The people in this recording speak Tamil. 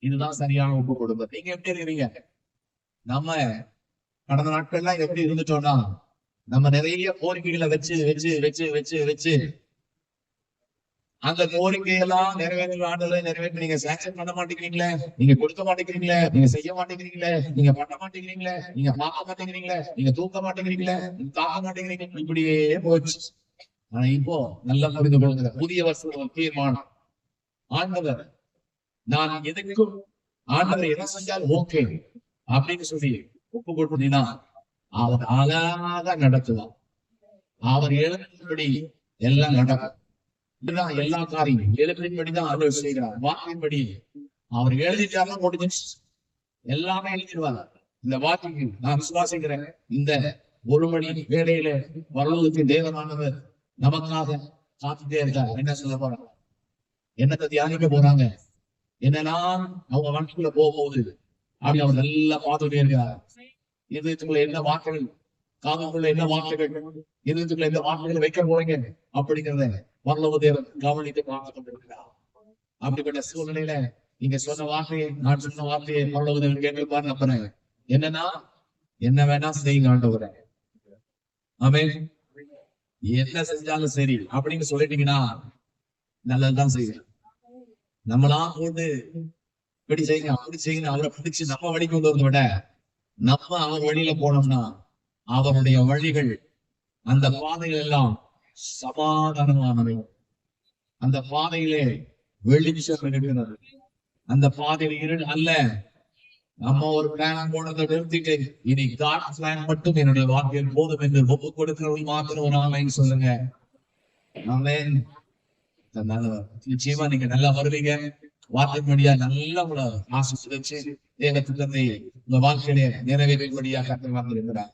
இதுதான் சரியான ஒப்பு கொடுப்பது. நீங்க எப்படி இருக்கிறீங்க? நம்ம கடந்த நாட்கள்லாம் எப்படி இருந்துட்டோம்னா, நம்ம நிறைய கோரிக்கைகளை வச்சு வச்சு வச்சு வச்சு வச்சு அந்த கோரிக்கையெல்லாம் நிறைவேற்றி நீங்க சாங்ஷன் பண்ண மாட்டேங்கிறீங்களே, நீங்க கொடுக்க மாட்டேங்கிறீங்களே, நீங்க செய்ய மாட்டேங்கிறீங்களே, நீங்க பண்ண மாட்டேங்கிறீங்களே, நீங்க பார்க்க மாட்டேங்கிறீங்களே, நீங்க தூக்க மாட்டேங்கிறீங்களே, நீங்க தாக்க மாட்டேங்கிறீங்க, இப்படியே போச்சு. ஆனா இப்போ நல்லா புரிந்து கொள்ளுங்க, புதிய வருஷம் தீர்மானம். ஆண்டவர் நான் எதுக்கும் ஆண்டவர் எதை செஞ்சாலும் ஓகே அப்படின்னு சொல்லி ஒப்பு கொடுத்தீங்கன்னா அவர் அழகாக நடத்துவார். அவர் எழுதின்படி எல்லாம் நடக்கும். இதுதான் எல்லா காரியம் எழுதின்படிதான் அவர் செய்கிறார். வாக்கின்படி அவர் எழுதிட்டாலும் முடிஞ்சு எல்லாமே எழுதிடுவாங்க. இந்த வாக்கிக்கு நான் விசுவாசிக்கிறேன். இந்த ஒரு மணி வேலையில வரலாற்று தேவனானவர் நமக்காக காத்துட்டே இருக்கார். என்ன சொல்ல போறாங்க, என்னத்தை தியானிக்க போறாங்க, என்னன்னா அவங்க வாழ்க்கைக்குள்ள போகும்போது அப்படி அவர் நல்லா பார்த்துட்டே இருக்கிறார். இதயத்துக்குள்ள என்ன வார்த்தைகள், காதுக்குள்ள என்ன வார்த்தைகள், இதயத்துக்குள்ள எந்த வார்த்தைகளை வைக்க போறீங்க அப்படிங்கிறத வரலாறு தேவன் கவனித்து பார்த்து கொண்டிருக்கிறார். அப்படிப்பட்ட சூழ்நிலையில நீங்க சொன்ன வார்த்தையை, நான் சொன்ன வார்த்தையை வரலாறு தேவன் கேட்கப்பாரு நம்புறேன். என்னன்னா என்ன வேணா செய்யுங்க ஆண்டவரே, ஆமென், என்ன செஞ்சாலும் சரி அப்படின்னு சொல்லிட்டீங்கன்னா நல்லதுதான் செய்யுங்க. நம்மளா போட்டு இப்படி செய்யுங்க அப்படி செய்யுங்க அவரை பிடிச்சு நம்ம வழி கொண்டு வரத விட நம்ம அவர் வழியில போனோம்னா அவருடைய வழிகள், அந்த பாதைகள் எல்லாம் சமாதானமானவை. அந்த பாதையிலே வெளிச்சம் இருக்கிறது. அந்த பாதையில் இருள் அல்ல. நம்ம ஒரு பிளான் போனதை நிறுத்திட்டு இனி காட் பிளான் மட்டும் என்னுடைய வாழ்க்கையில் போதும் என்று ஒப்பு கொடுக்கிறவங்க மாத்திரம் ஒரு ஆன்லைன் சொல்லுங்க. ஆமென். நிச்சயமா நீங்க நல்லா வருவீங்க. வார்த்தைப்படியா நல்லா உங்களை ஆசிர்வதிச்சு தேவ திட்டத்தை உங்க வாழ்க்கையிலே நிறைவேற்றும்படியாக கர்த்தர் வந்திருக்கிறார்.